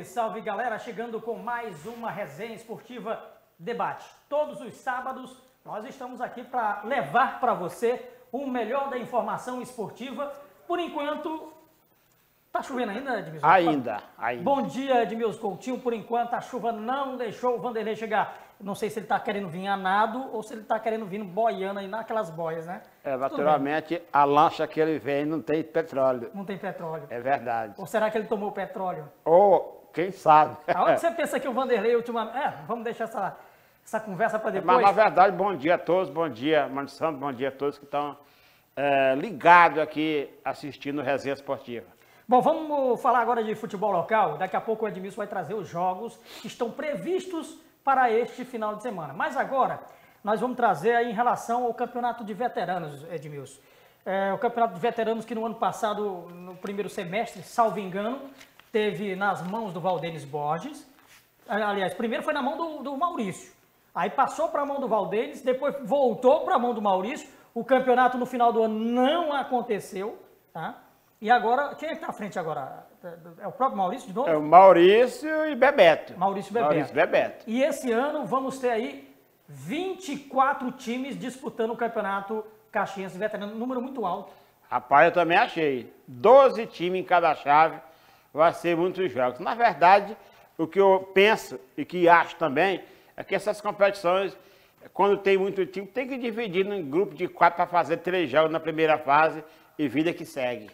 salve galera, chegando com mais uma resenha esportiva debate. Todos os sábados nós estamos aqui para levar para você o melhor da informação esportiva. Por enquanto, tá chovendo ainda, Edmilson? Ainda. Bom dia, Edmilson Coutinho. Por enquanto a chuva não deixou o Vanderlei chegar. Não sei se ele está querendo vir a nado ou se ele está querendo vir boiando aí naquelas boias, né? Naturalmente, a lancha que ele vem não tem petróleo. Não tem petróleo. É verdade. Ou será que ele tomou petróleo? Ou, quem sabe. Aonde você pensa que o Vanderlei ultimamente... vamos deixar essa conversa para depois. Mas, na verdade, bom dia a todos, bom dia, Mano Santo, bom dia a todos que estão ligados aqui assistindo Resenha Esportiva. Bom, vamos falar agora de futebol local. Daqui a pouco o Edmilson vai trazer os jogos que estão previstos para este final de semana. Mas agora, nós vamos trazer aí em relação ao campeonato de veteranos, Edmilson. O campeonato de veteranos que no ano passado, no primeiro semestre, salvo engano, teve nas mãos do Valdênis Borges. Aliás, primeiro foi na mão do Maurício. Aí passou para a mão do Valdênis, depois voltou para a mão do Maurício. O campeonato no final do ano não aconteceu, tá? E agora, quem é que está à frente agora? É o próprio Maurício de novo? É o Maurício e Bebeto. Maurício e Bebeto. Maurício e Bebeto. E esse ano vamos ter aí 24 times disputando o campeonato caxiense veterano, número muito alto. Rapaz, eu também achei. 12 times em cada chave, vai ser muitos jogos. Na verdade, o que eu penso e que acho também é que essas competições, quando tem muito time, tem que dividir em grupo de 4 para fazer 3 jogos na primeira fase e vida que segue.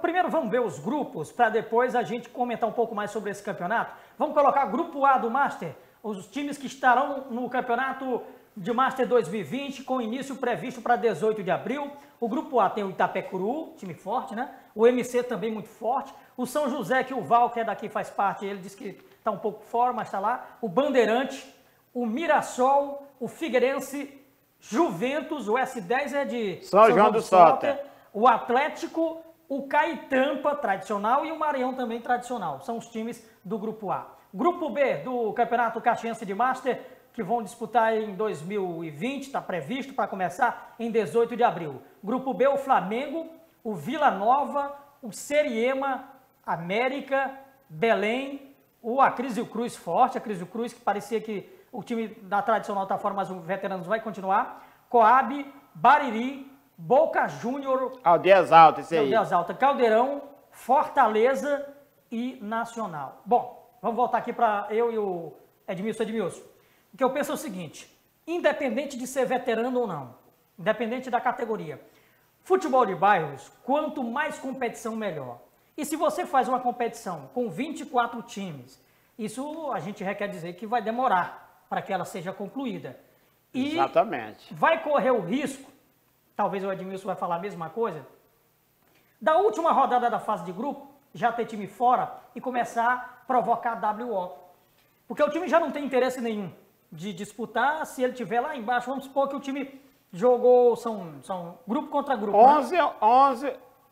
Primeiro vamos ver os grupos, para depois a gente comentar um pouco mais sobre esse campeonato. Vamos colocar grupo A do Master, os times que estarão no campeonato de Master 2020, com início previsto para 18 de abril. O grupo A tem o Itapecuru, time forte, né? O MC também muito forte. O São José, que o Val, que é daqui, faz parte, ele disse que está um pouco fora, mas está lá. O Bandeirante, o Mirassol, o Figueirense, Juventus, o S10 é de São João do Sota. O Atlético, o Caetampa, tradicional, e o Maranhão também tradicional. São os times do Grupo A. Grupo B do Campeonato Caxiense de Master, que vão disputar em 2020, está previsto para começar em 18 de abril. Grupo B, o Flamengo, o Vila Nova, o Seriema, América, Belém, o Acrisio Cruz forte, Acrisio Cruz, que parecia que o time da tradicional está fora, mas o Veteranos vai continuar. Coab, Bariri, Boca Júnior, Aldeias Altas, esse aí. Aldeias Altas, Caldeirão, Fortaleza e Nacional. Bom, vamos voltar aqui para eu e o Edmilson. O que eu penso é o seguinte, independente de ser veterano ou não, independente da categoria, futebol de bairros, quanto mais competição, melhor. E se você faz uma competição com 24 times, isso a gente requer dizer que vai demorar para que ela seja concluída. E exatamente. Vai correr o risco, talvez o Edmilson vai falar a mesma coisa, da última rodada da fase de grupo, já ter time fora e começar a provocar WO. Porque o time já não tem interesse nenhum de disputar se ele estiver lá embaixo. Vamos supor que o time jogou, são grupo contra grupo. 11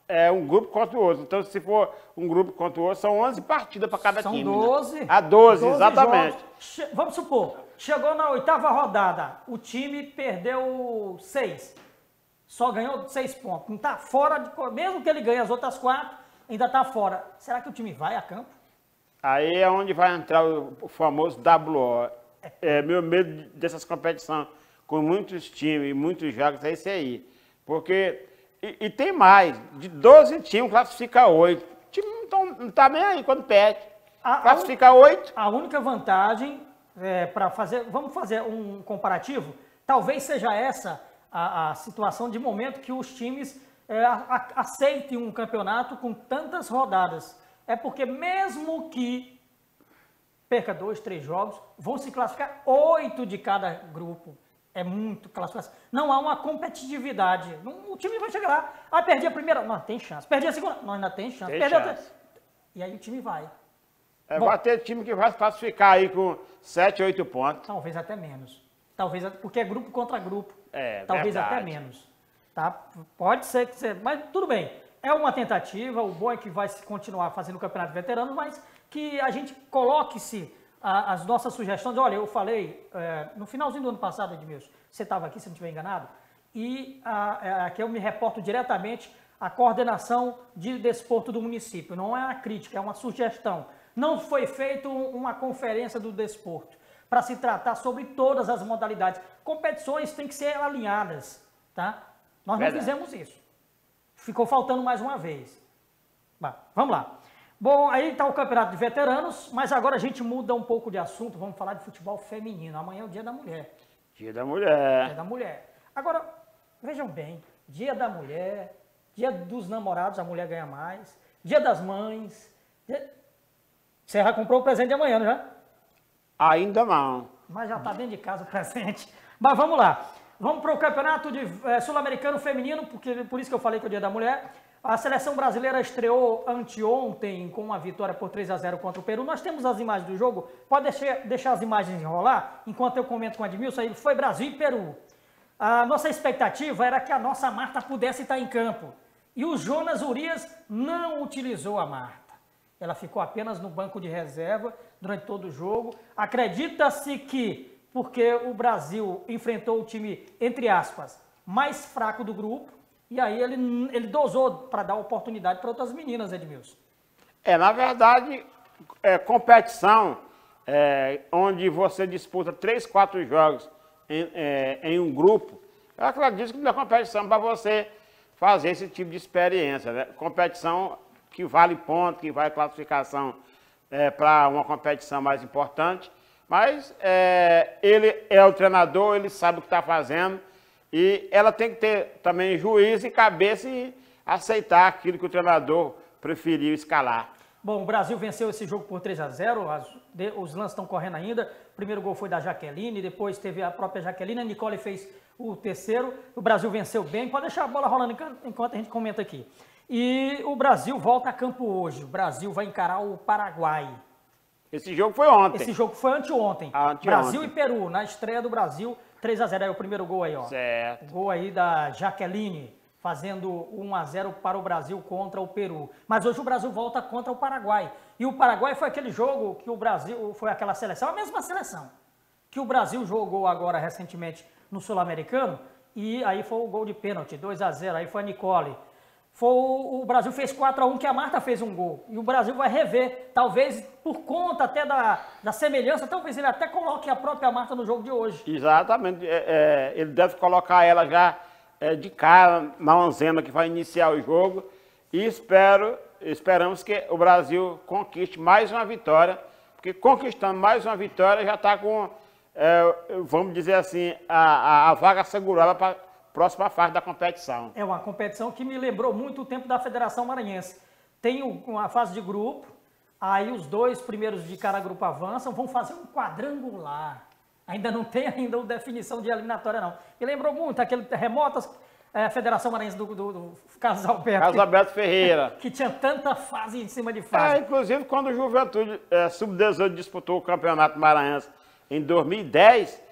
é um grupo contra o outro. Então, se for um grupo contra o outro, são 11 partidas para cada time. São 12. Né? 12, exatamente. Jogos. Vamos supor, chegou na 8ª rodada, o time perdeu 6. Só ganhou 6 pontos. Não está fora, mesmo que ele ganhe as outras 4, ainda está fora. Será que o time vai a campo? Aí é onde vai entrar o famoso WO. Meu medo dessas competições com muitos times, muitos jogos, é esse aí. Porque, e tem mais, de 12 times classifica 8. O time não está nem aí quando perde. Classifica 8. A única vantagem para fazer, vamos fazer um comparativo, talvez seja essa a situação de momento que os times aceitem um campeonato com tantas rodadas. É porque mesmo que perca 2, 3 jogos, vão se classificar 8 de cada grupo. É muito classificação. Não há uma competitividade. O time vai chegar lá. Ah, perdi a primeira. Não, tem chance. Perdi a segunda. Não, ainda tem chance. Tem chance. E aí o time vai. Vai ter time que vai se classificar aí com 7, 8 pontos. Talvez até menos. Talvez, porque é grupo contra grupo. Talvez verdade. até menos. Tá? Pode ser que você... Mas tudo bem. É uma tentativa. O bom é que vai se continuar fazendo o campeonato de veteranos, mas que a gente coloque-se as nossas sugestões. Olha, eu falei no finalzinho do ano passado, Edmilson, você estava aqui, se não estiver enganado, e aqui eu me reporto diretamente à coordenação de desporto do município. Não é uma crítica, é uma sugestão. não foi feita uma conferência do desporto para se tratar sobre todas as modalidades. Competições têm que ser alinhadas, tá? Nós não fizemos isso. Ficou faltando mais uma vez. Bah, vamos lá. Bom, aí está o campeonato de veteranos, mas agora a gente muda um pouco de assunto, vamos falar de futebol feminino. Amanhã é o Dia da Mulher. Dia da Mulher. Dia da Mulher. Agora, vejam bem, Dia da Mulher, Dia dos Namorados, a mulher ganha mais, Dia das Mães. Você já comprou o presente de amanhã, não já? Ainda não. Mas já está dentro de casa o presente. Mas vamos lá. Vamos para o campeonato sul-americano feminino, por isso que eu falei que é o Dia da Mulher. A seleção brasileira estreou anteontem com uma vitória por 3-0 contra o Peru. Nós temos as imagens do jogo. Pode deixar as imagens enrolar, enquanto eu comento com o Edmilson. Aí foi Brasil e Peru. A nossa expectativa era que a nossa Marta pudesse estar em campo. E o Jonas Urias não utilizou a Marta. Ela ficou apenas no banco de reserva durante todo o jogo. Acredita-se que, porque o Brasil enfrentou o time, entre aspas, mais fraco do grupo, e aí ele dosou para dar oportunidade para outras meninas, Edmilson. Na verdade, competição onde você disputa 3, 4 jogos em um grupo, eu acredito que não é competição para você fazer esse tipo de experiência, né? Competição que vale ponto, que vale classificação para uma competição mais importante, mas ele é o treinador, ele sabe o que está fazendo, e ela tem que ter também juízo e cabeça e aceitar aquilo que o treinador preferiu escalar. Bom, o Brasil venceu esse jogo por 3-0, os lances estão correndo ainda. O primeiro gol foi da Jaqueline, depois teve a própria Jaqueline, a Nicole fez o terceiro. O Brasil venceu bem, pode deixar a bola rolando enquanto a gente comenta aqui. E o Brasil volta a campo hoje, o Brasil vai encarar o Paraguai. Esse jogo foi ontem. Esse jogo foi anteontem. Brasil e Peru, na estreia do Brasil, 3-0, aí o primeiro gol aí, ó. Certo. O gol aí da Jaqueline, fazendo 1-0 para o Brasil contra o Peru. Mas hoje o Brasil volta contra o Paraguai. E o Paraguai foi aquele jogo que o Brasil, foi aquela seleção, a mesma seleção, que o Brasil jogou agora recentemente no Sul-Americano, e aí foi o gol de pênalti, 2-0, aí foi a Nicole. O Brasil fez 4-1, que a Marta fez um gol. E o Brasil vai rever, talvez por conta até da semelhança, talvez ele até coloque a própria Marta no jogo de hoje. Exatamente, ele deve colocar ela já de cara na onzena que vai iniciar o jogo. E esperamos que o Brasil conquiste mais uma vitória, porque conquistando mais uma vitória já está com, vamos dizer assim, a vaga assegurada para próxima fase da competição. É uma competição que me lembrou muito o tempo da Federação Maranhense. Tem uma fase de grupo, aí os 2 primeiros de cada grupo avançam, vão fazer um quadrangular. Ainda não tem a definição de eliminatória, não. Me lembrou muito aquele remotas Federação Maranhense do Carlos Alberto. Carlos Alberto Ferreira. Que tinha tanta fase em cima de fase. Inclusive, quando o Juventude Sub-18 disputou o Campeonato Maranhense em 2010,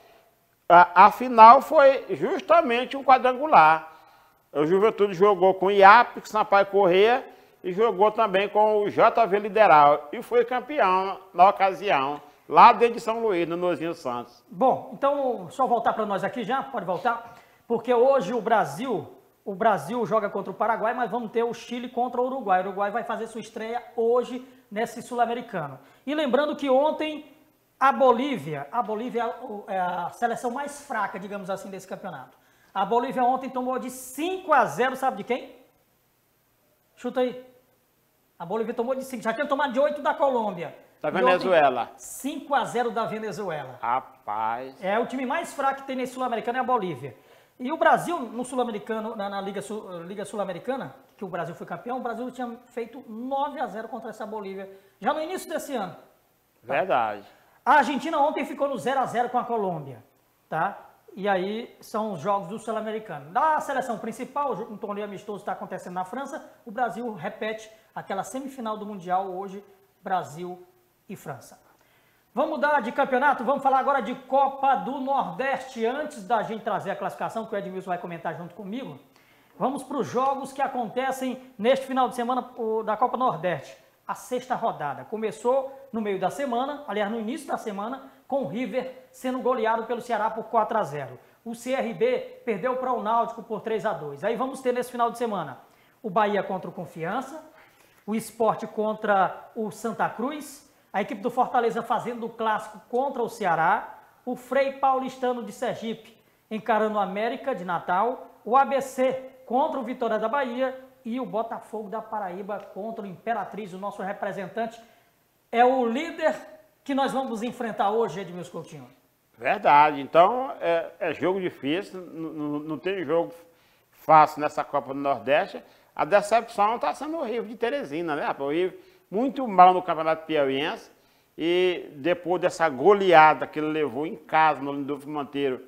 a final foi justamente um quadrangular. O Juventude jogou com o IAP, Sampaio Corrêa, e jogou também com o JV Lideral. E foi campeão na ocasião, lá dentro de São Luís, no Nozinho Santos. Bom, então, só voltar para nós aqui já, pode voltar? Porque hoje o Brasil joga contra o Paraguai, mas vamos ter o Chile contra o Uruguai. O Uruguai vai fazer sua estreia hoje nesse Sul-Americano. E lembrando que ontem a Bolívia é a seleção mais fraca, digamos assim, desse campeonato. A Bolívia ontem tomou de 5-0, sabe de quem? Chuta aí. A Bolívia tomou de 5, já tinha tomado de 8 da Colômbia. Da Venezuela. 5-0 da Venezuela. Rapaz. É o time mais fraco que tem nesse Sul-Americano é a Bolívia. E o Brasil, no Sul-Americano, na Liga Sul-Americana, que o Brasil foi campeão, o Brasil tinha feito 9-0 contra essa Bolívia, já no início desse ano. Verdade. A Argentina ontem ficou no 0-0 com a Colômbia, tá? E aí são os jogos do Sul-Americano. Da seleção principal, um torneio amistoso está acontecendo na França, o Brasil repete aquela semifinal do Mundial hoje, Brasil e França. Vamos mudar de campeonato, vamos falar agora de Copa do Nordeste. Antes da gente trazer a classificação, que o Edmilson vai comentar junto comigo, vamos para os jogos que acontecem neste final de semana da Copa do Nordeste. A 6ª rodada começou no meio da semana, aliás, no início da semana, com o River sendo goleado pelo Ceará por 4-0. O CRB perdeu para o Náutico por 3-2. Aí vamos ter nesse final de semana o Bahia contra o Confiança, o Sport contra o Santa Cruz, A equipe do Fortaleza fazendo o clássico contra o Ceará. O Frei Paulistano de Sergipe encarando o América de Natal. O ABC contra o Vitória da Bahia. E o Botafogo da Paraíba contra o Imperatriz, o nosso representante. É o líder que nós vamos enfrentar hoje, Edmilson Coutinho. Verdade. Então, é jogo difícil, não tem jogo fácil nessa Copa do Nordeste. A decepção está sendo o Rio de Teresina, né? O Rio muito mal no Campeonato Piauiense e depois dessa goleada que ele levou em casa no Lindolfo Monteiro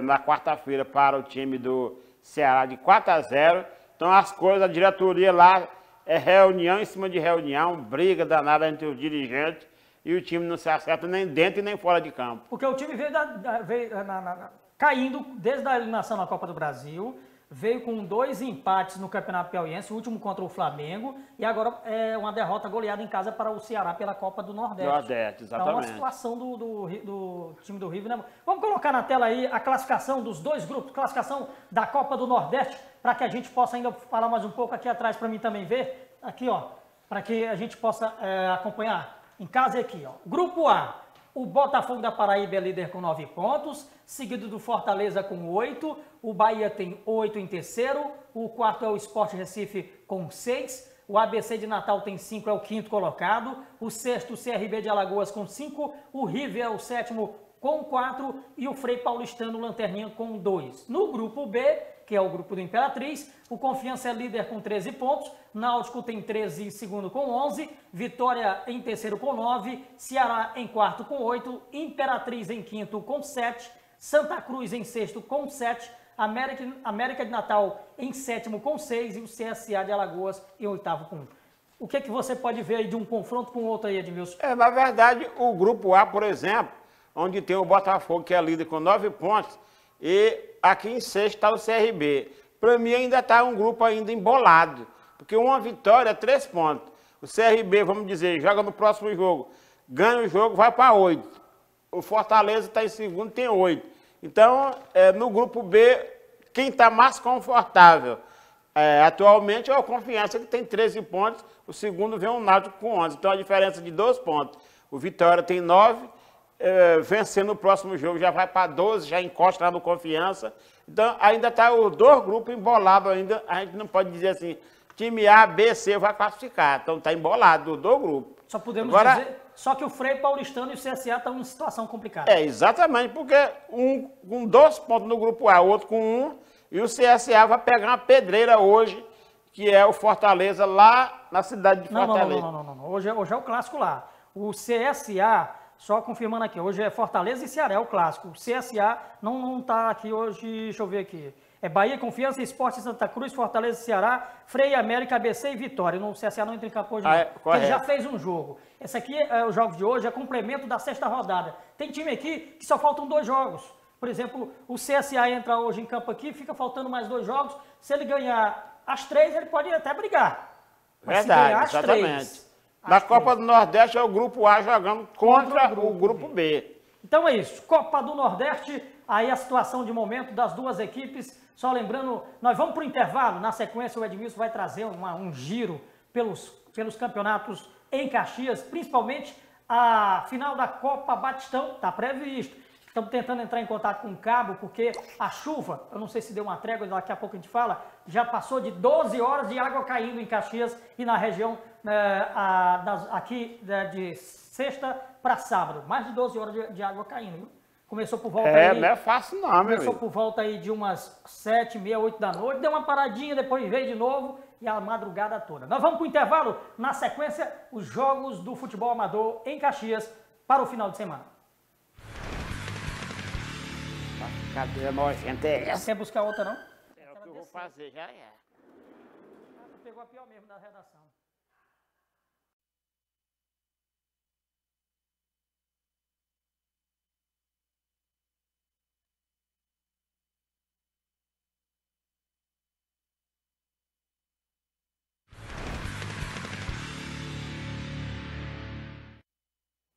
na quarta-feira para o time do Ceará de 4-0. Então as coisas, a diretoria lá é reunião em cima de reunião, briga danada entre os dirigentes e o time não se acerta nem dentro e nem fora de campo. Porque o time veio caindo desde a eliminação na Copa do Brasil, veio com 2 empates no Campeonato Piauiense, o último contra o Flamengo, e agora é uma derrota goleada em casa para o Ceará pela Copa do Nordeste. Nordeste, exatamente. Então, a situação do time do Rio, né? Vamos colocar na tela aí a classificação dos 2 grupos, classificação da Copa do Nordeste, para que a gente possa ainda falar mais um pouco aqui atrás para mim também ver, aqui ó, para que a gente possa acompanhar em casa aqui, ó. Grupo A. O Botafogo da Paraíba é líder com 9 pontos, seguido do Fortaleza com 8, o Bahia tem 8 em terceiro, o quarto é o Sport Recife com 6, o ABC de Natal tem 5, é o quinto colocado, o sexto o CRB de Alagoas com 5, o River é o sétimo com 4 e o Frei Paulistano Lanterninha com 2. No grupo B, que é o grupo do Imperatriz, o Confiança é líder com 13 pontos, Náutico tem 13 em segundo com 11, Vitória em terceiro com 9, Ceará em quarto com 8, Imperatriz em quinto com 7, Santa Cruz em sexto com 7, América de Natal em sétimo com 6 e o CSA de Alagoas em oitavo com 1. O que você pode ver aí de um confronto com o outro aí, Edmilson? Na verdade, o grupo A, por exemplo, onde tem o Botafogo, que é líder com 9 pontos, e aqui em sexto está o CRB. Para mim ainda está um grupo ainda embolado, porque uma vitória é 3 pontos. O CRB, vamos dizer, joga no próximo jogo, ganha o jogo, vai para 8. O Fortaleza está em segundo, tem 8. Então, no grupo B, quem está mais confortável atualmente é o Confiança, que tem 13 pontos, o segundo vem o Náutico com 11. Então, a diferença de 2 pontos. O Vitória tem 9, vencendo o próximo jogo, já vai para 12, já encosta lá no Confiança. Então, ainda está os 2 grupos embolados ainda. A gente não pode dizer assim, time A, B, C vai classificar. Então, está embolado os 2 grupos. Só podemos dizer, só que o Frei Paulistano e o CSA estão em situação complicada. Exatamente, porque um com 2 pontos no grupo A, o outro com 1, e o CSA vai pegar uma pedreira hoje, que é o Fortaleza lá na cidade de Fortaleza. Não. Hoje é o clássico lá. O CSA... Só confirmando aqui, hoje é Fortaleza e Ceará, é o clássico. O CSA não está aqui hoje, deixa eu ver aqui. É Bahia, Confiança, Sport, Santa Cruz, Fortaleza, Ceará, Frei, América, ABC e Vitória. O CSA não entra em campo hoje, não. Ele já fez um jogo. Esse aqui, os jogos de hoje, é complemento da 6ª rodada. Tem time aqui que só faltam 2 jogos. Por exemplo, o CSA entra hoje em campo aqui, fica faltando mais 2 jogos. Se ele ganhar as 3, ele pode até brigar. Mas verdade, exatamente. Na Copa do Nordeste é o grupo A jogando contra o grupo B. Então é isso, Copa do Nordeste, aí a situação de momento das 2 equipes. Só lembrando, nós vamos para o intervalo, na sequência o Edmilson vai trazer um giro pelos campeonatos em Caxias, principalmente a final da Copa Batistão, está previsto. Estamos tentando entrar em contato com o Cabo, porque a chuva, eu não sei se deu uma trégua, daqui a pouco a gente fala, já passou de 12 horas de água caindo em Caxias e na região aqui de sexta para sábado. Mais de 12 horas de água caindo, viu? Começou por volta aí... não é fácil não, meu amigo. Começou por volta aí de umas 7h30, 8 da noite, deu uma paradinha, depois veio de novo e a madrugada toda. Nós vamos para o intervalo, na sequência, os jogos do futebol amador em Caxias para o final de semana. Cadê a nojenta é essa? Quer buscar outra, não? É o que eu vou fazer, já é. Tu pegou a pior mesmo da redação.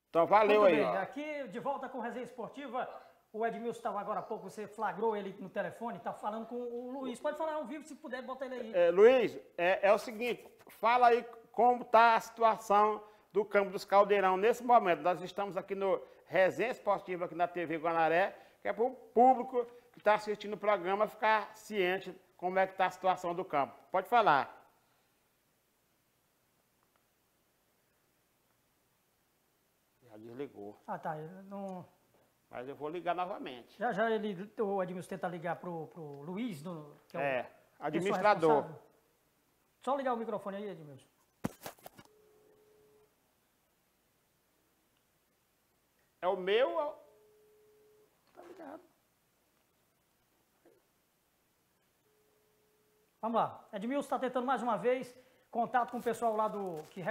Então valeu aí. Bem, aqui de volta com Resenha Esportiva. O Edmilson estava agora há pouco, você flagrou ele no telefone, está falando com o Luiz. Pode falar ao vivo, se puder, bota ele aí. Luiz, é o seguinte, fala aí como está a situação do campo dos Caldeirão nesse momento. Nós estamos aqui no Resenha Esportiva, aqui na TV Guanaré, que é para o público que está assistindo o programa ficar ciente como é que está a situação do campo. Pode falar. Já desligou. Ah, tá. Não... Mas eu vou ligar novamente. Já o Edmilson tenta ligar pro Luiz, que é o administrador. Só ligar o microfone aí, Edmilson. É o meu? Tá ligado. Vamos lá. Edmilson está tentando mais uma vez contato com o pessoal lá que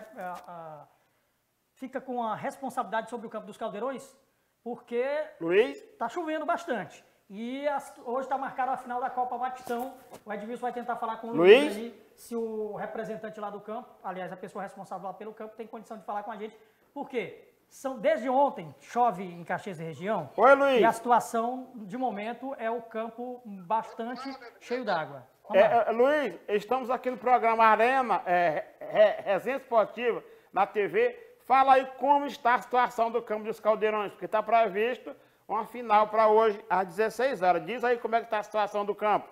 fica com a responsabilidade sobre o Campo dos Caldeirões, porque Luiz? Está chovendo bastante. E hoje está marcada a final da Copa Batistão. O Edmilson vai tentar falar com o Luiz ali, se o representante lá do campo, aliás, a pessoa responsável lá pelo campo, tem condição de falar com a gente. Por quê? Desde ontem chove em Caxias e região. Oi, Luiz. E a situação, de momento, é o campo bastante cheio d'água. Luiz, estamos aqui no programa Arena, Resenha Esportiva, na TV. Fala aí como está a situação do Campo dos Caldeirões, porque está previsto uma final para hoje, às 16 horas. Diz aí como é que está a situação do campo.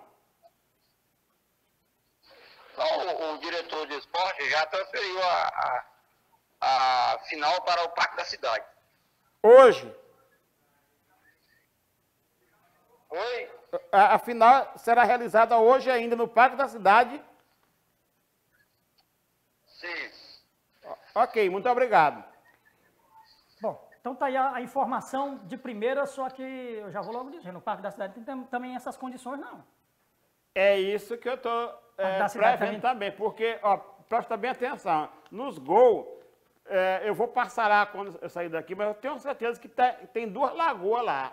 Então, o diretor de esporte já transferiu a final para o Parque da Cidade. Hoje? Oi? A final será realizada hoje ainda no Parque da Cidade? Sim. Ok, muito obrigado. Bom, então tá aí a informação de primeira, só que eu já vou logo dizendo, no Parque da Cidade tem também essas condições, não. É isso que eu estou prevendo também, porque, ó, presta bem atenção, nos gols, eu vou passar lá quando eu sair daqui, mas eu tenho certeza que tem 2 lagoas lá,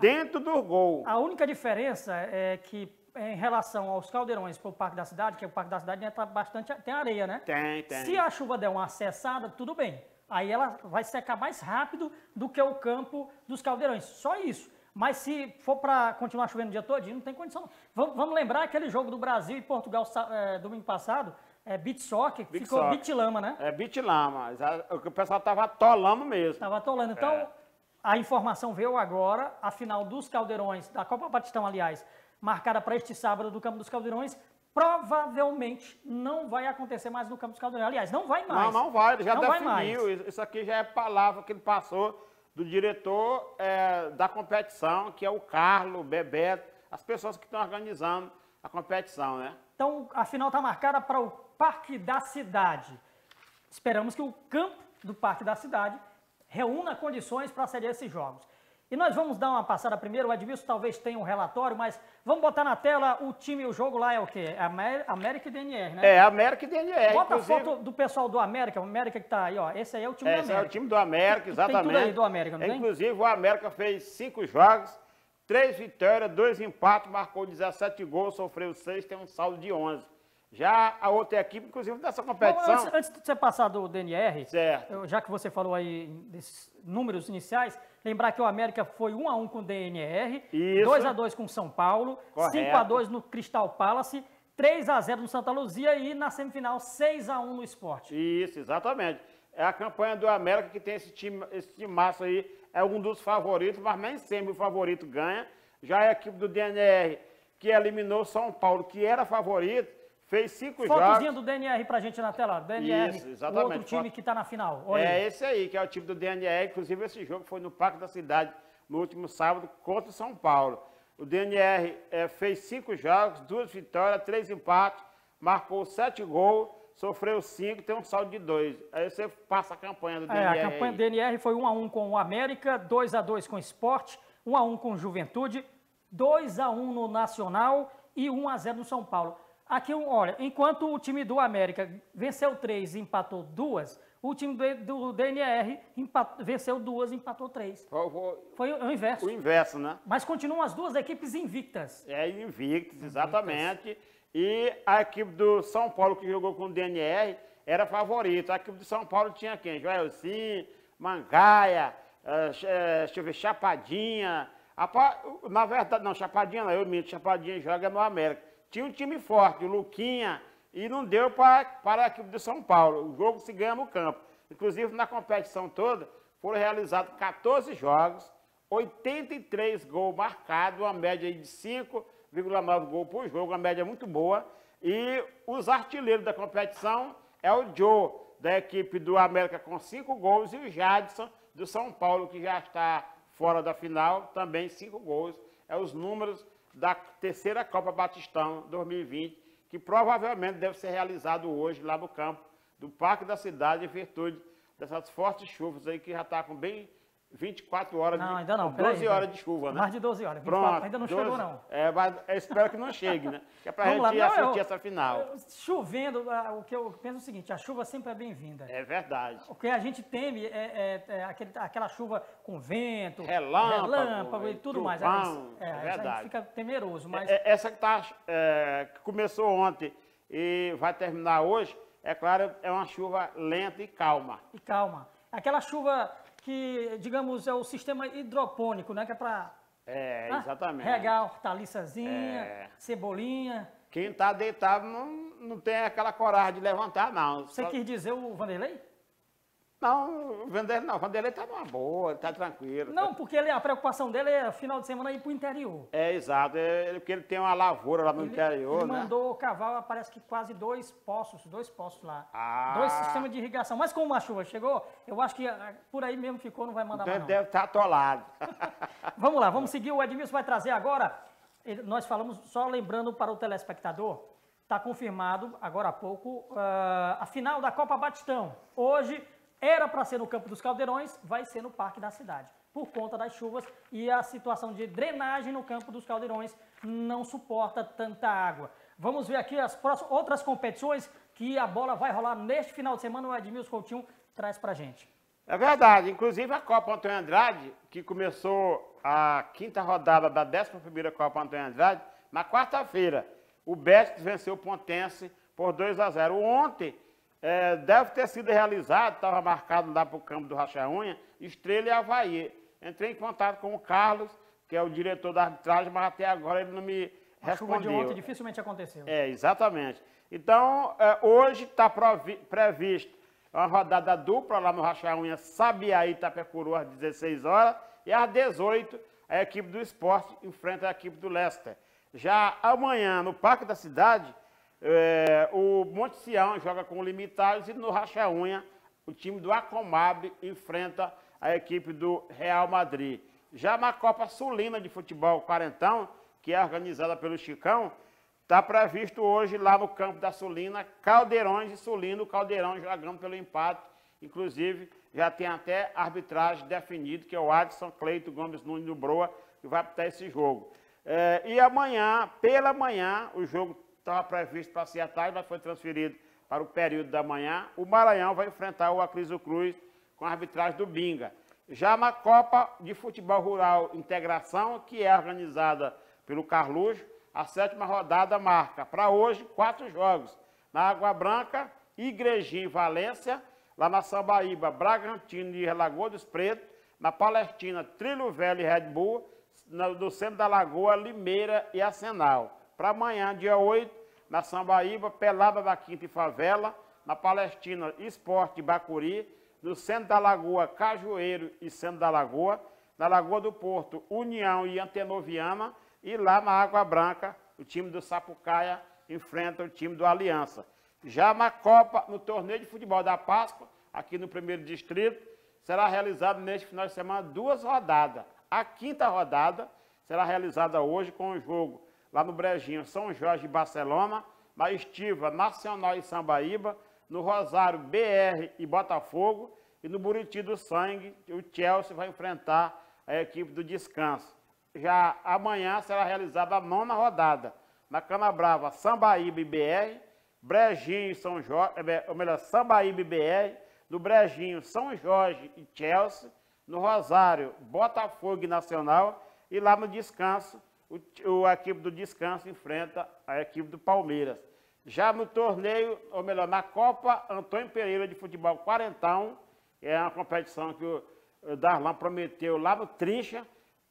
dentro do gol. A única diferença é que, em relação aos caldeirões para o Parque da Cidade, que o Parque da Cidade entra bastante, tem areia, né? Tem. Se a chuva der uma cessada, tudo bem. Aí ela vai secar mais rápido do que o campo dos caldeirões. Só isso. Mas se for para continuar chovendo o dia todo, não tem condição. Vamos lembrar aquele jogo do Brasil e Portugal domingo passado, beach soccer, ficou beach lama, né? Beach lama. O pessoal estava atolando mesmo. Estava atolando. Então, a informação veio agora, a final dos caldeirões, da Copa Batistão, aliás, marcada para este sábado do Campo dos Caldeirões, provavelmente não vai acontecer mais no Campo dos Caldeirões. Aliás, não vai mais. Não vai, ele já não definiu. Isso aqui já é palavra que ele passou do diretor da competição, que é o Carlos, Bebeto, as pessoas que estão organizando a competição, né? Então, a final está marcada para o Parque da Cidade. Esperamos que o campo do Parque da Cidade reúna condições para ceder esses jogos. E nós vamos dar uma passada primeiro, o Edmilson talvez tenha um relatório, mas vamos botar na tela o time, o jogo lá é o quê? América e DNR, né? América e DNR. Bota a foto do pessoal do América, o América que está aí, ó, esse aí é o time do América. Esse é o time do América, exatamente. Tem tudo aí do América, não tem? Inclusive o América fez 5 jogos, 3 vitórias, 2 empates, marcou 17 gols, sofreu 6, tem um saldo de 11. Já a outra equipe, inclusive, dessa competição... Bom, antes de você passar do DNR, certo. Já que você falou aí desses números iniciais, lembrar que o América foi 1-1 com o DNR, 2-2 com o São Paulo, 5-2 no Crystal Palace, 3-0 no Santa Luzia e na semifinal 6-1 no Sport. Isso, exatamente. É a campanha do América que tem esse timaço aí, é um dos favoritos, mas nem sempre o favorito ganha. Já a equipe do DNR, que eliminou São Paulo, que era favorito, fez 5 jogos. Fotozinha do DNR pra gente na tela. DNR, isso, exatamente. O outro time que tá na final. Olha aí. Esse aí, que é o time do DNR. Inclusive, esse jogo foi no Parque da Cidade, no último sábado, contra o São Paulo. O DNR fez 5 jogos, 2 vitórias, 3 empates, marcou 7 gols, sofreu 5, tem um saldo de 2. Aí você passa a campanha do DNR. A campanha do DNR foi 1-1 com o América, 2-2 com o Sport, 1-1 com o Juventude, 2-1 no Nacional e 1-0 no São Paulo. Aqui, olha, enquanto o time do América venceu 3 e empatou 2, o time do DNR venceu 2 e empatou 3. Foi o inverso. O inverso, né? Mas continuam as duas equipes invictas. Invictas, exatamente. E a equipe do São Paulo, que jogou com o DNR, era favorita. A equipe do São Paulo tinha quem? Joelcim, Mangaia, deixa eu ver, Chapadinha. Na verdade, não, Chapadinha não, eu minto, Chapadinha joga no América. Tinha um time forte, o Luquinha, e não deu para a equipe de São Paulo. O jogo se ganha no campo. Inclusive, na competição toda, foram realizados 14 jogos, 83 gols marcados, uma média de 5,9 gols por jogo, uma média muito boa. E os artilheiros da competição é o Joe, da equipe do América, com 5 gols, e o Jadson, do São Paulo, que já está fora da final, também 5 gols. É os números da terceira Copa Batistão 2020, que provavelmente deve ser realizado hoje lá no campo do Parque da Cidade, em virtude dessas fortes chuvas aí, que já está com bem 24 horas, não, ainda não, 12 horas de chuva, né? Mais de 12 horas, 24, ainda não 12, chegou não. Mas eu espero que não chegue, né? Que é pra Vamos gente lá. assistir essa final. Chovendo, o que eu penso é o seguinte, a chuva sempre é bem-vinda. É verdade. O que a gente teme é aquela chuva com vento, relâmpago e tudo trovão, mais. é a verdade. gente fica temeroso, mas... Essa que começou ontem e vai terminar hoje, é claro, é uma chuva lenta e calma. E calma. Aquela chuva que, digamos, é o sistema hidropônico, né? Que é para exatamente. regar hortaliçazinha, cebolinha. Quem está deitado não tem aquela coragem de levantar, não. Você quis dizer o Vanderlei? Não, o Vanderlei está numa boa, está tranquilo. Não, porque a preocupação dele é final de semana ir para o interior. Exato, porque ele tem uma lavoura lá no interior, ele né? mandou cavar, parece que quase dois poços lá. Ah. 2 sistemas de irrigação. Mas como a chuva chegou, eu acho que por aí mesmo ficou, não vai mandar Então mais não. deve estar atolado. Vamos lá, vamos seguir. O Edmilson vai trazer agora. Nós falamos, só lembrando para o telespectador, está confirmado agora há pouco a final da Copa Batistão. Hoje era para ser no Campo dos Caldeirões, vai ser no Parque da Cidade, por conta das chuvas e a situação de drenagem no Campo dos Caldeirões não suporta tanta água. Vamos ver aqui as outras competições que a bola vai rolar neste final de semana. O Edmilson Coutinho traz para a gente. É verdade, inclusive a Copa Antônio Andrade, que começou a 5ª rodada da 11ª Copa Antônio Andrade, na quarta-feira, o Betis venceu o Pontense por 2-0. Ontem deve ter sido realizado, estava marcado lá para o campo do Racha-Unha, Estrela e Avaí. Entrei em contato com o Carlos, que é o diretor da arbitragem, mas até agora ele não me respondeu. A chuva de ontem dificilmente aconteceu. Exatamente. Então, hoje está previsto uma rodada dupla lá no Racha-Unha, Sabiá e Itapecuru, às 16 horas, e às 18, a equipe do Esporte enfrenta a equipe do Leicester. Já amanhã, no Parque da Cidade, o Monte Sião joga com o Limitados e no Racha-Unha, o time do Acomab enfrenta a equipe do Real Madrid. Já na Copa Sulina de Futebol Quarentão, que é organizada pelo Chicão, está previsto hoje lá no campo da Sulina, Caldeirões e Sulino, o Caldeirão jogando pelo empate. Inclusive, já tem até arbitragem definido, que é o Adson Cleito Gomes Nunes do Broa, que vai apitar esse jogo. E amanhã, pela manhã, o jogo estava previsto para ser à tarde, mas foi transferido para o período da manhã. O Maranhão vai enfrentar o Acriso Cruz com a arbitragem do Binga. Já na Copa de Futebol Rural Integração, que é organizada pelo Carluxo, a 7ª rodada marca para hoje 4 jogos. Na Água Branca, Igrejinha e Valência. Lá na Sambaíba, Bragantino e Lagoa dos Pretos. Na Palestina, Trilho Velho e Red Bull. No centro da Lagoa, Limeira e Arsenal. Para amanhã, dia 8, na Sambaíba, Pelada da Quinta e Favela. Na Palestina, Esporte e Bacuri. No centro da Lagoa, Cajueiro e Centro da Lagoa. Na Lagoa do Porto, União e Antenoviana. E lá na Água Branca, o time do Sapucaia enfrenta o time do Aliança. Já na Copa, no torneio de futebol da Páscoa, aqui no 1º Distrito, será realizado neste final de semana 2 rodadas. A 5ª rodada será realizada hoje com o jogo lá no Brejinho, São Jorge e Barcelona, na Estiva, Nacional e Sambaíba, no Rosário, BR e Botafogo, e no Buriti do Sangue, o Chelsea vai enfrentar a equipe do Descanso. Já amanhã será realizada a 9ª rodada. Na Canabrava, Sambaíba e BR, Brejinho e São Jorge, ou melhor, Sambaíba e BR, no Brejinho, São Jorge e Chelsea, no Rosário, Botafogo e Nacional, e lá no Descanso, a equipe do Descanso enfrenta a equipe do Palmeiras. Já no torneio, ou melhor, na Copa Antônio Pereira de Futebol Quarentão, é uma competição que o Darlan prometeu lá no Trincha,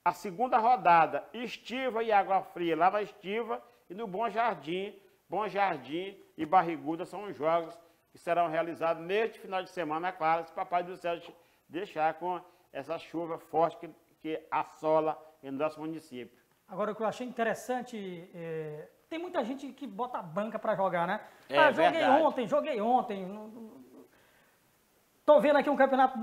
a 2ª rodada, Estiva e Água Fria lá na Estiva, e no Bom Jardim, Bom Jardim e Barriguda são os jogos que serão realizados neste final de semana, é claro, se o Papai do Céu deixar com essa chuva forte que assola em nosso município. Agora, o que eu achei interessante, tem muita gente que bota a banca para jogar, né? Joguei ontem. Tô vendo aqui um campeonato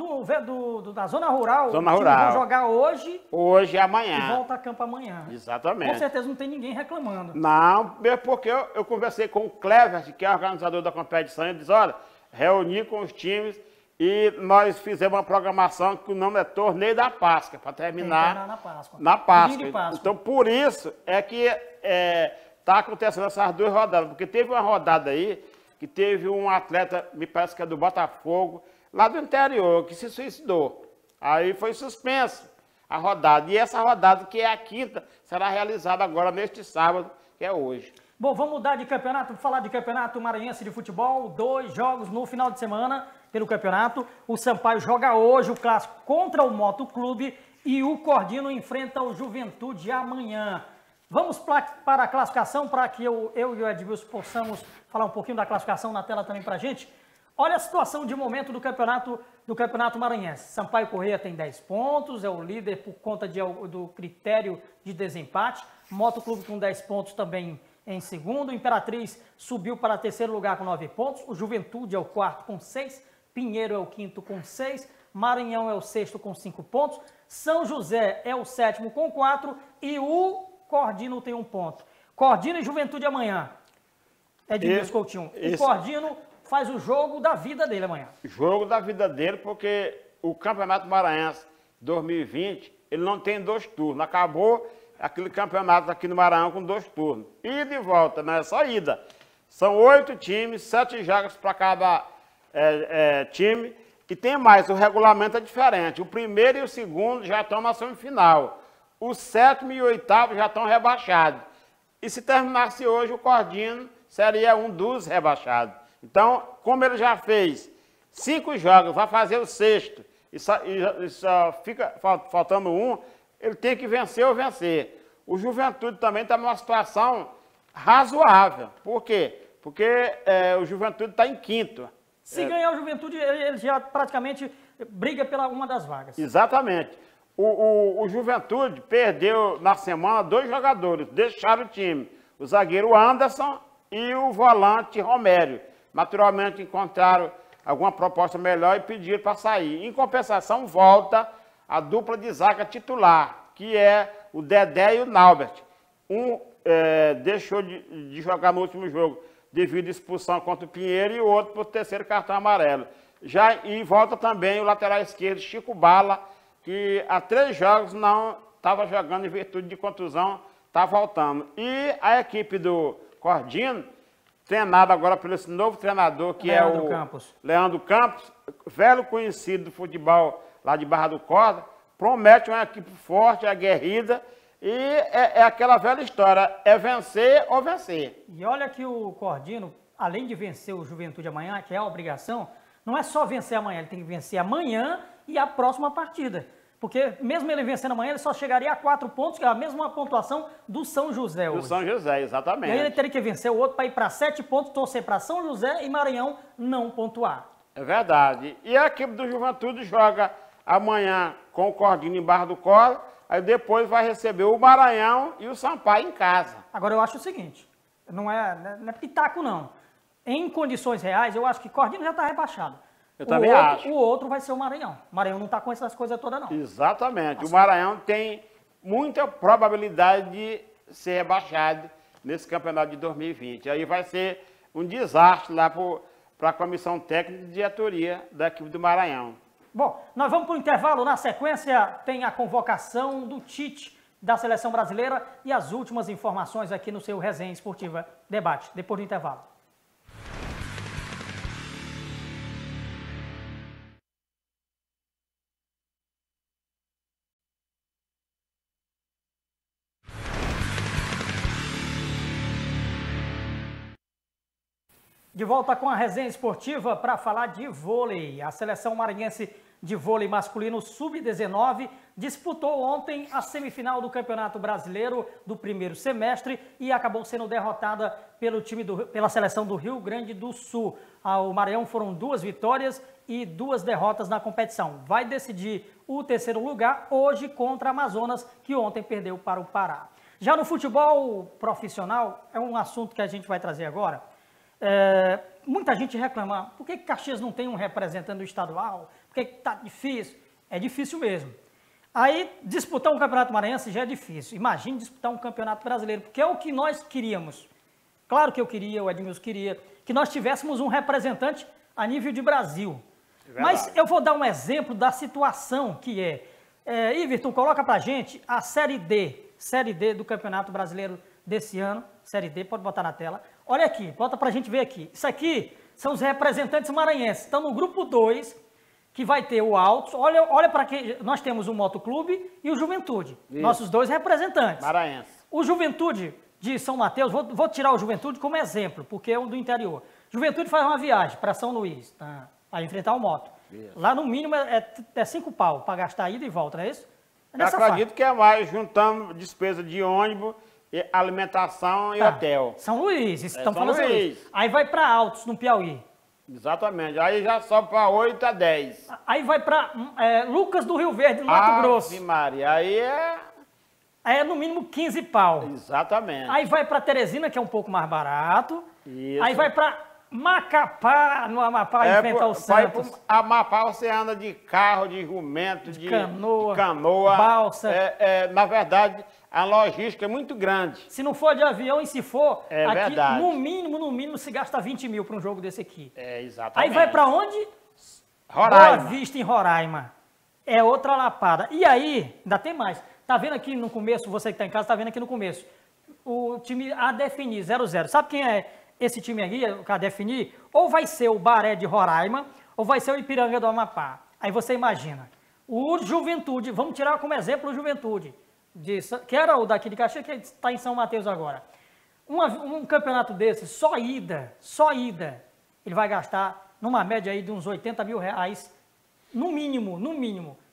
da Zona Rural. Zona Rural. Vão jogar hoje. Hoje e amanhã. E volta a campo amanhã. Exatamente. Com certeza não tem ninguém reclamando. Não, porque eu conversei com o Clever, que é organizador da competição, e ele disse, olha, reuni com os times e nós fizemos uma programação que o nome é Torneio da Páscoa, para terminar na Páscoa. Na Páscoa. De Páscoa. Então, por isso é que está acontecendo essas duas rodadas, porque teve uma rodada aí que teve um atleta, me parece que é do Botafogo, lá do interior, que se suicidou. Aí foi suspenso a rodada. E essa rodada, que é a quinta, será realizada agora neste sábado, que é hoje. Bom, vamos mudar de campeonato, falar de campeonato maranhense de futebol. 2 jogos no final de semana pelo campeonato. O Sampaio joga hoje o clássico contra o Motoclube e o Cordino enfrenta o Juventude amanhã. Vamos para a classificação, para que eu e o Edmilson possamos falar um pouquinho da classificação na tela também para a gente. Olha a situação de momento do campeonato maranhense. Sampaio Corrêa tem 10 pontos, é o líder por conta do critério de desempate. Motoclube com 10 pontos também em segundo. Imperatriz subiu para terceiro lugar com 9 pontos. O Juventude é o quarto com 6. Pinheiro é o quinto com 6. Maranhão é o sexto com 5 pontos. São José é o sétimo com 4. E o Cordino tem 1 ponto. Cordino e Juventude amanhã. Edmilson Coutinho. O Cordino faz o jogo da vida dele amanhã. Jogo da vida dele, porque o Campeonato Maranhense 2020, ele não tem 2 turnos. Acabou aquele campeonato aqui no Maranhão com 2 turnos. Ida e volta, não é só ida. São 8 times, 7 jogos para cada time. E tem mais, o regulamento é diferente. O primeiro e o segundo já estão na semifinal. O sétimo e o oitavo já estão rebaixados. E se terminasse hoje, o Cordino seria um dos rebaixados. Então, como ele já fez 5 jogos, vai fazer o 6º, e só fica faltando 1, ele tem que vencer ou vencer. O Juventude também está numa situação razoável. Por quê? Porque o Juventude está em quinto. Se ganhar o Juventude, ele já praticamente briga pela uma das vagas. Exatamente. O Juventude perdeu na semana 2 jogadores, deixaram o time. O zagueiro Anderson e o volante Romério. Naturalmente encontraram alguma proposta melhor e pediram para sair. Em compensação, volta a dupla de zaga titular, que é o Dedé e o Naubert. Um deixou de jogar no último jogo devido à expulsão contra o Pinheiro e o outro por terceiro cartão amarelo. E volta também o lateral esquerdo, Chico Bala, que há 3 jogos não estava jogando em virtude de contusão, está voltando. E a equipe do Cordino, treinado agora pelo esse novo treinador, que Leandro Campos. Leandro Campos, velho conhecido do futebol lá de Barra do Corda, promete uma equipe forte, aguerrida, e é aquela velha história, é vencer ou vencer. E olha que o Cordino, além de vencer o Juventude amanhã, que é a obrigação, não é só vencer amanhã, ele tem que vencer amanhã e a próxima partida. Porque mesmo ele vencendo amanhã, ele só chegaria a 4 pontos, que é a mesma pontuação do São José hoje. Do São José, exatamente. E aí ele teria que vencer o outro para ir para 7 pontos, torcer para São José e Maranhão não pontuar. É verdade. E a equipe do Juventude joga amanhã com o Cordino em Barra do Corda, aí depois vai receber o Maranhão e o Sampaio em casa. Agora eu acho o seguinte, não é pitaco não. Em condições reais, eu acho que Cordino já está rebaixado. Eu também acho. O outro vai ser o Maranhão. O Maranhão não está com essas coisas todas, não. Exatamente. Assim. O Maranhão tem muita probabilidade de ser rebaixado nesse campeonato de 2020. Aí vai ser um desastre lá para a comissão técnica de diretoria da equipe do Maranhão. Bom, nós vamos para o intervalo. Na sequência, tem a convocação do Tite da Seleção Brasileira e as últimas informações aqui no seu Resenha Esportiva Debate, depois do intervalo. De volta com a Resenha Esportiva para falar de vôlei. A seleção maranhense de vôlei masculino sub-19 disputou ontem a semifinal do Campeonato Brasileiro do primeiro semestre e acabou sendo derrotada pela seleção do Rio Grande do Sul. O Maranhão foram 2 vitórias e 2 derrotas na competição. Vai decidir o terceiro lugar hoje contra a Amazonas, que ontem perdeu para o Pará. Já no futebol profissional, é um assunto que a gente vai trazer agora. Muita gente reclama, por que Caxias não tem um representante do estadual? Por que está difícil? É difícil mesmo. Aí, disputar um campeonato maranhense já é difícil. Imagine disputar um campeonato brasileiro, porque é o que nós queríamos. Claro que eu queria, o Edmilson queria, que nós tivéssemos um representante a nível de Brasil. Mas eu vou dar um exemplo da situação que é. Iverton, coloca pra gente a Série D do Campeonato Brasileiro desse ano. Série D, pode botar na tela. Olha aqui, bota pra gente ver aqui. Isso aqui são os representantes maranhenses. Estão no grupo 2, que vai ter o Altos. Olha para quem. Nós temos o Motoclube e o Juventude. Isso. Nossos 2 representantes. Maranhense. O Juventude de São Mateus, vou tirar o Juventude como exemplo, porque é um do interior. Juventude faz uma viagem para São Luís, tá? Para enfrentar o Moto. Isso. Lá no mínimo é 5 pau para gastar ida e volta, não é isso? Eu acredito que é mais, juntando despesa de ônibus, alimentação e hotel. São Luís, estamos falando São Luís. Aí vai para Altos, no Piauí. Exatamente, aí já sobe para 8 a 10. Aí vai para Lucas do Rio Verde, no Mato Grosso. Maria, aí é no mínimo 15 pau. Exatamente. Aí vai para Teresina, que é um pouco mais barato. Isso. Aí vai para Macapá, no Amapá, enfrentar o Santos. Para Amapá você anda de carro, de jumento, de canoa, balsa. Na verdade, a logística é muito grande. Se não for de avião e se for, aqui verdade. no mínimo se gasta 20 mil para um jogo desse aqui. Exatamente. Aí vai para onde? Roraima. Boa Vista, em Roraima. É outra lapada. E aí, ainda tem mais. Tá vendo aqui no começo, você que está em casa, tá vendo aqui no começo. O time a definir, 0-0. Sabe quem é esse time aqui, a definir? Ou vai ser o Baré de Roraima, ou vai ser o Ipiranga do Amapá. Aí você imagina. O Juventude, vamos tirar como exemplo o Juventude, que era o daqui de Caxias, que está em São Mateus agora. Um campeonato desse, só ida, ele vai gastar numa média aí de uns 80 mil reais, no mínimo.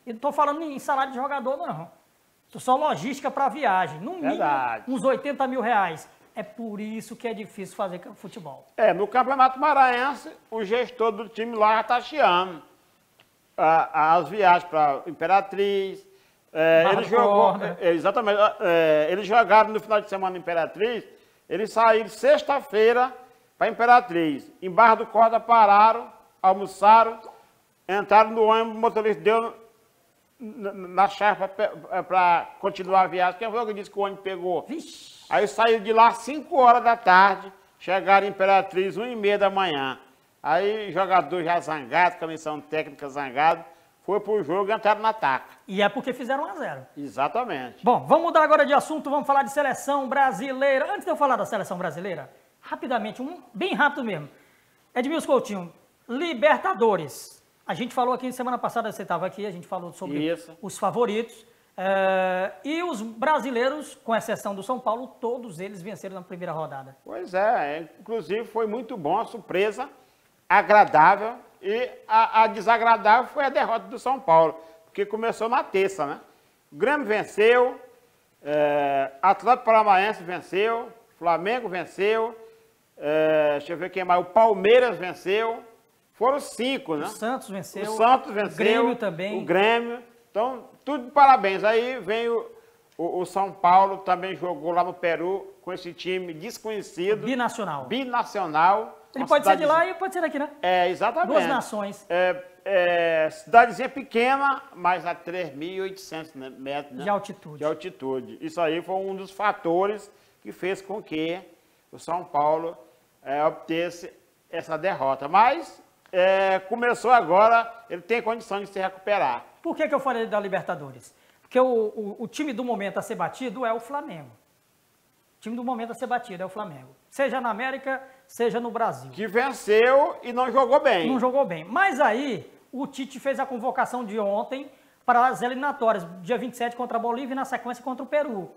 E não estou falando em salário de jogador, não. Só logística para viagem, no mínimo uns 80 mil reais. É por isso que é difícil fazer futebol. No Campeonato Maranhense, o gestor do time lá já está chiando as viagens para Imperatriz. Ele jogou, exatamente, eles jogaram no final de semana Imperatriz, eles saíram sexta-feira para Imperatriz. Em Barra do Corda pararam, almoçaram, entraram no ônibus, o motorista deu na chave para continuar a viagem. Quem foi que disse que o ônibus pegou? Vixe. Aí saíram de lá às 5 horas da tarde, chegaram em Imperatriz 1h30 da manhã. Aí jogador já zangado, comissão técnica zangado, foi pro jogo e entraram na ataque. E é porque fizeram 1-0. Exatamente. Bom, vamos mudar agora de assunto, vamos falar de seleção brasileira. Antes de eu falar da seleção brasileira, rapidamente, bem rápido mesmo. Edmilson Coutinho, Libertadores. A gente falou aqui semana passada, você estava aqui, a gente falou sobre os favoritos. E os brasileiros, com exceção do São Paulo, todos eles venceram na primeira rodada. Pois é, inclusive foi muito bom, a surpresa agradável. E a desagradável foi a derrota do São Paulo, porque começou na terça, né? O Grêmio venceu, Atlético Paranaense venceu, Flamengo venceu, deixa eu ver quem mais, o Palmeiras venceu. Foram 5, né? O Santos venceu. O Santos venceu. O Grêmio também. O Grêmio. Então, tudo de parabéns. Aí vem o São Paulo, também jogou lá no Peru com esse time desconhecido. Binacional. Ele pode ser de lá e pode ser daqui, né? Exatamente. 2 nações. Cidadezinha pequena, mas a 3.800 metros, né? De altitude. De altitude. Isso aí foi um dos fatores que fez com que o São Paulo obtesse essa derrota. Mas começou agora, ele tem condição de se recuperar. Por que eu falei da Libertadores? Porque o time do momento a ser batido é o Flamengo. O time do momento a ser batido é o Flamengo. Seja na América, seja no Brasil. Que venceu e não jogou bem. Não jogou bem. Mas aí, o Tite fez a convocação de ontem para as eliminatórias, dia 27 contra a Bolívia e na sequência contra o Peru.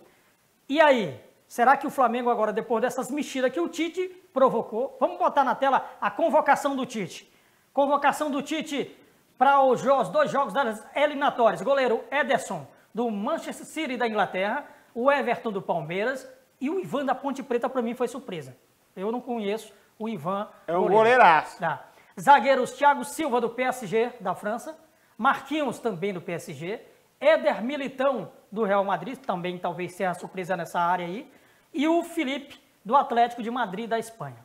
E aí, será que o Flamengo agora, depois dessas mexidas que o Tite provocou, vamos botar na tela a convocação do Tite. Convocação do Tite para os 2 jogos das eliminatórias. Goleiro Ederson, do Manchester City da Inglaterra, o Everton do Palmeiras e o Ivan da Ponte Preta, para mim, foi surpresa. Eu não conheço o Ivan. É um goleiraço. Tá. Zagueiros Thiago Silva, do PSG, da França, Marquinhos, também do PSG, Éder Militão, do Real Madrid, também talvez seja surpresa nessa área aí, e o Felipe, do Atlético de Madrid, da Espanha.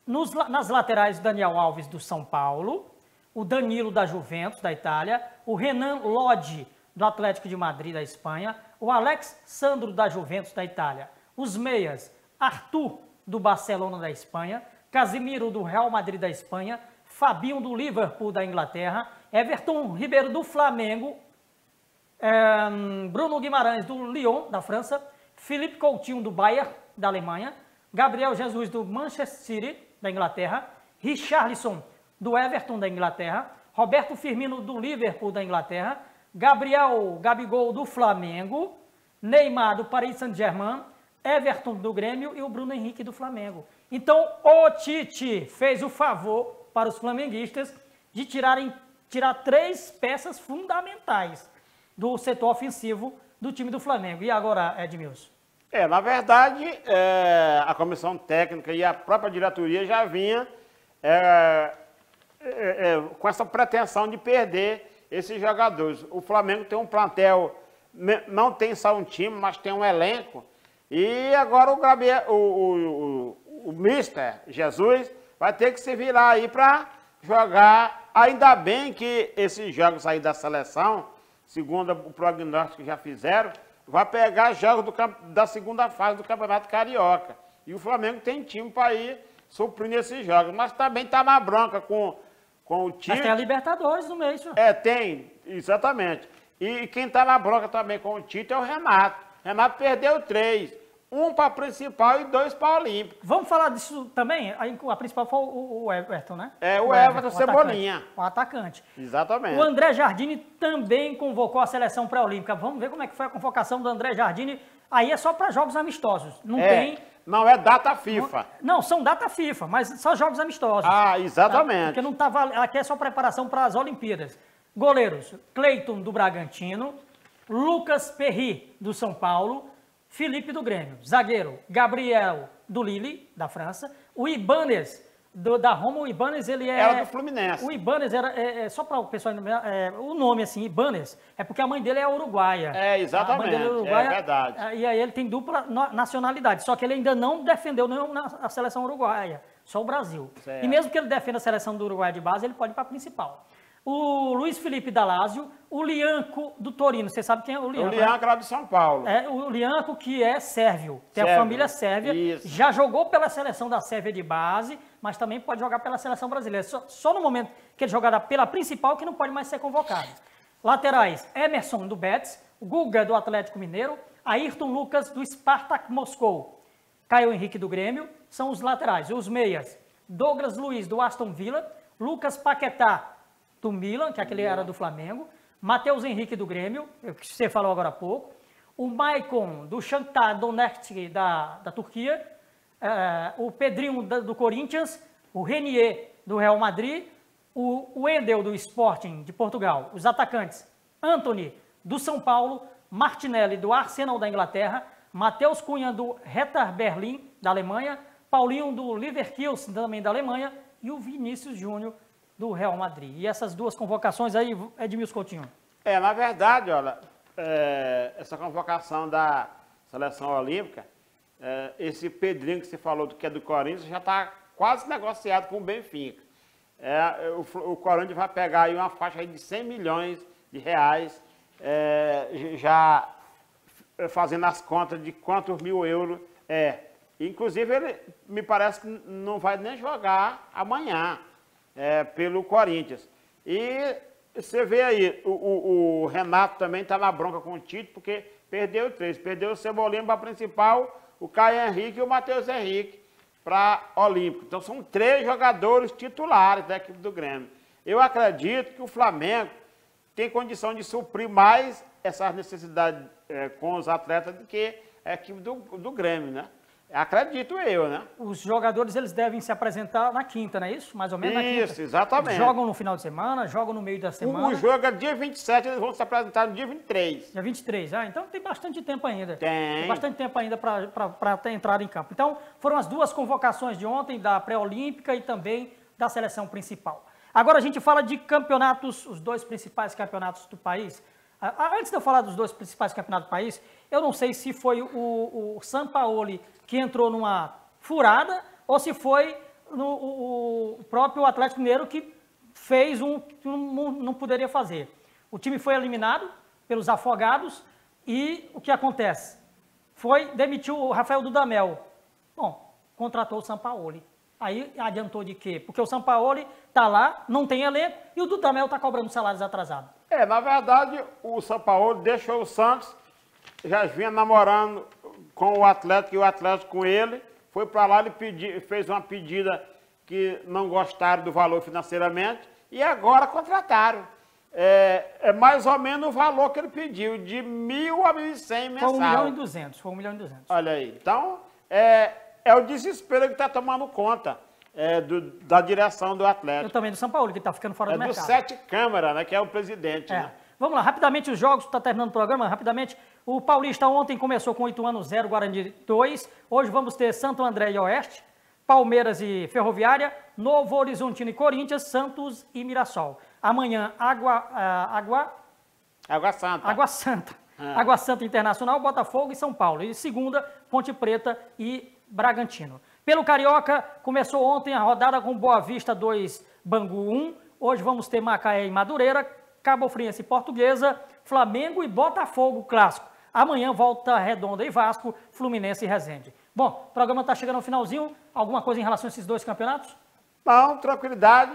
Nas laterais, Daniel Alves, do São Paulo, o Danilo, da Juventus, da Itália, o Renan Lodi, do Atlético de Madrid, da Espanha, o Alex Sandro, da Juventus, da Itália, os meias, Arthur, do Barcelona, da Espanha, Casimiro, do Real Madrid, da Espanha, Fabinho, do Liverpool, da Inglaterra, Everton Ribeiro, do Flamengo, Bruno Guimarães, do Lyon, da França, Felipe Coutinho, do Bayern, da Alemanha, Gabriel Jesus, do Manchester City, da Inglaterra, Richarlison, do Everton, da Inglaterra, Roberto Firmino, do Liverpool, da Inglaterra, Gabigol, do Flamengo, Neymar, do Paris Saint-Germain, Everton, do Grêmio e o Bruno Henrique, do Flamengo. Então, o Tite fez o favor para os flamenguistas de tirar 3 peças fundamentais do setor ofensivo do time do Flamengo. E agora, Edmilson? Na verdade, a comissão técnica e a própria diretoria já vinha com essa pretensão de perder esses jogadores. O Flamengo tem um plantel, não tem só um time, mas tem um elenco. E agora o Mister Jesus vai ter que se virar aí para jogar. Ainda bem que esses jogos aí da seleção, segundo o prognóstico que já fizeram, vai pegar jogos da segunda fase do Campeonato Carioca. E o Flamengo tem time para ir suprindo esses jogos. Mas também está na bronca com o time. Mas tem a Libertadores no meio, senhor. Tem, exatamente. E quem está na bronca também com o Tite é o Renato. Renato perdeu 3. 1 para a principal e 2 para a Olímpica. Vamos falar disso também? A principal foi o Everton, né? O Everton Cebolinha. O atacante. Exatamente. O André Jardine também convocou a seleção pré-olímpica. Vamos ver como é que foi a convocação do André Jardine. Aí é só para jogos amistosos. Não tem... Não é data FIFA. Não, são data FIFA, mas só jogos amistosos. Exatamente. Tá? Porque não estava... Aqui é só preparação para as Olimpíadas. Goleiros, Cleiton, do Bragantino, Lucas Perry, do São Paulo, Felipe, do Grêmio. Zagueiro, Gabriel, do Lille, da França. O Ibanez, da Roma. O Ibanez, ele é... Era do Fluminense. O Ibanez era... só para o pessoal... o nome, assim, Ibanez, é porque a mãe dele é uruguaia. Exatamente. A mãe dele é uruguaia, é verdade. E aí ele tem dupla nacionalidade. Só que ele ainda não defendeu a seleção uruguaia. Só o Brasil. Certo. E mesmo que ele defenda a seleção do Uruguai de base, ele pode ir para a principal. O Luiz Felipe da Lazio, o Lianco do Torino. Você sabe quem é o Lianco? O Lianco era do São Paulo. O Lianco, que é sérvio, tem a família sérvia. Isso. Já jogou pela seleção da Sérvia de base, mas também pode jogar pela seleção brasileira. Só no momento que ele jogar pela principal que não pode mais ser convocado. Laterais, Emerson, do Betis, Guga, do Atlético Mineiro, Ayrton Lucas, do Spartak Moscou, Caio Henrique, do Grêmio, são os laterais. Os meias, Douglas Luiz, do Aston Villa, Lucas Paquetá, do Milan, que aquele era do Flamengo, Matheus Henrique, do Grêmio, que você falou agora há pouco, o Maicon, do Shakhtar Donetsk, da Turquia, o Pedrinho, do Corinthians, o Renier, do Real Madrid, o Wendel, do Sporting, de Portugal, os atacantes, Antony, do São Paulo, Martinelli, do Arsenal, da Inglaterra, Matheus Cunha, do Hertha Berlim, da Alemanha, Paulinho, do Leverkusen, também da Alemanha, e o Vinícius Júnior, do Real Madrid. E essas duas convocações aí, Edmilson Coutinho? Na verdade, olha, essa convocação da seleção olímpica, esse Pedrinho que você falou que é do Corinthians, já está quase negociado com o Benfica. O Corinthians vai pegar aí uma faixa aí de 100 milhões de reais, já fazendo as contas de quantos mil euros é. Inclusive, ele me parece que não vai nem jogar amanhã. Pelo Corinthians. E você vê aí, o Renato também está na bronca com o Tite, porque perdeu 3. Perdeu o Cebolinha para a principal, o Caio Henrique e o Matheus Henrique para a Olímpica. Então são 3 jogadores titulares da equipe do Grêmio. Eu acredito que o Flamengo tem condição de suprir mais essas necessidades com os atletas do que a equipe do Grêmio, né? Acredito eu, né? Os jogadores, eles devem se apresentar na quinta, não é isso? Mais ou menos na quinta. Isso, exatamente. Jogam no final de semana, jogam no meio da semana. O jogo é dia 27, eles vão se apresentar no dia 23. Dia 23, então tem bastante tempo ainda. Tem bastante tempo ainda para entrar em campo. Então, foram as duas convocações de ontem, da pré-olímpica e também da seleção principal. Agora a gente fala de campeonatos, os dois principais campeonatos do país. Antes de eu falar dos dois principais campeonatos do país, eu não sei se foi o Sampaoli que entrou numa furada ou se foi o próprio Atlético Mineiro que fez que não poderia fazer. O time foi eliminado pelos Afogados e o que acontece? Demitiu o Rafael Dudamel. Bom, contratou o Sampaoli. Aí adiantou de quê? Porque o Sampaoli está lá, não tem elenco e o Dudamel está cobrando salários atrasados. Na verdade, o Sampaoli deixou o Santos, já vinha namorando com o Atlético e o Atlético com ele, foi para lá, ele fez uma pedida que não gostaram do valor financeiramente e agora contrataram. É mais ou menos o valor que ele pediu, de 1.000 a 1.100 mensal. Foi 1.200.000, foi 1.200.000. Olha aí, então é o desespero que está tomando conta da direção do Atlético. Eu também do São Paulo, que está ficando fora do mercado. Do Sete Câmara, né, que é o presidente. Né? Vamos lá, rapidamente os jogos, está terminando o programa, rapidamente. O Paulista ontem começou com 8 0, Guarani 2. Hoje vamos ter Santo André e Oeste, Palmeiras e Ferroviária, Novo Horizontino e Corinthians, Santos e Mirassol. Amanhã, Água Santa. Água Santa Internacional, Botafogo e São Paulo. E segunda, Ponte Preta e Bragantino. Pelo Carioca, começou ontem a rodada com Boa Vista 2, Bangu 1. Hoje vamos ter Macaé e Madureira, Cabo Friense e Portuguesa, Flamengo e Botafogo clássico. Amanhã, Volta Redonda e Vasco, Fluminense e Resende. Bom, o programa está chegando ao finalzinho. Alguma coisa em relação a esses dois campeonatos? Não, tranquilidade.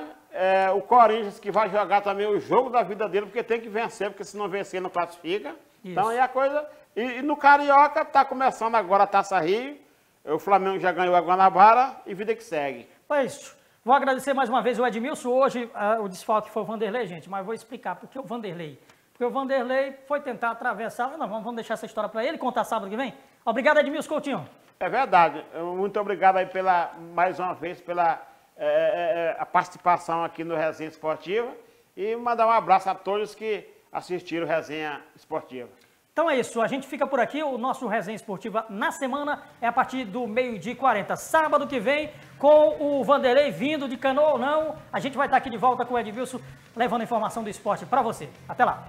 O Corinthians que vai jogar também o jogo da vida dele, porque tem que vencer, porque se não vencer não classifica. Isso. Então é a coisa... E no Carioca está começando agora a Taça Rio. O Flamengo já ganhou a Guanabara e vida que segue. Pois, vou agradecer mais uma vez o Edmilson. Hoje o desfalque foi o Vanderlei, gente, mas vou explicar por que o Vanderlei. Porque o Vanderlei foi tentar atravessar... Não, vamos deixar essa história para ele contar sábado que vem. Obrigado, Edmilson Coutinho. É verdade. Muito obrigado aí mais uma vez pela a participação aqui no Resenha Esportiva e mandar um abraço a todos que assistiram Resenha Esportiva. Então é isso, a gente fica por aqui, o nosso Resenha Esportiva na semana é a partir do 12h40. Sábado que vem, com o Vanderlei vindo de Canoa ou não, a gente vai estar aqui de volta com o Edmilson, levando informação do esporte para você. Até lá!